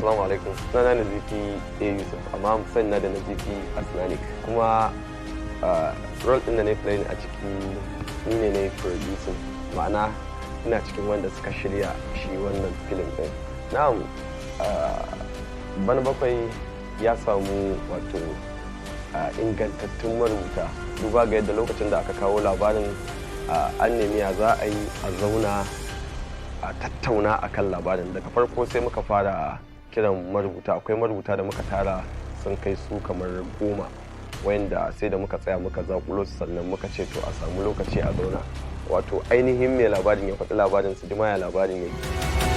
Assalamu alaikum. Sunana Nazifi A. Yusuf, amma sani na da Nazifi Asnanik. Kuma role ɗin da na play a ciki ni ne na yi producing, ma'ana ina cikin wanda suka shirya shi wannan film ɗin. Na'am, Bana Bakwai ya samu wato ingantattun marubuta, duba ga yadda lokacin da aka kawo labarin an nemi ya za a yi a zauna a tattauna akan labarin. Daga farko sai muka fara kiran marubuta, akwai marubuta da muka tara sun kai su kamar 10, wayanda sai da muka tsaya muka zakulo su, sannan muka ce to a samu lokaci a zauna, wato ainihin mai labarin ya faɗi labarin su, jima ya labarin yake.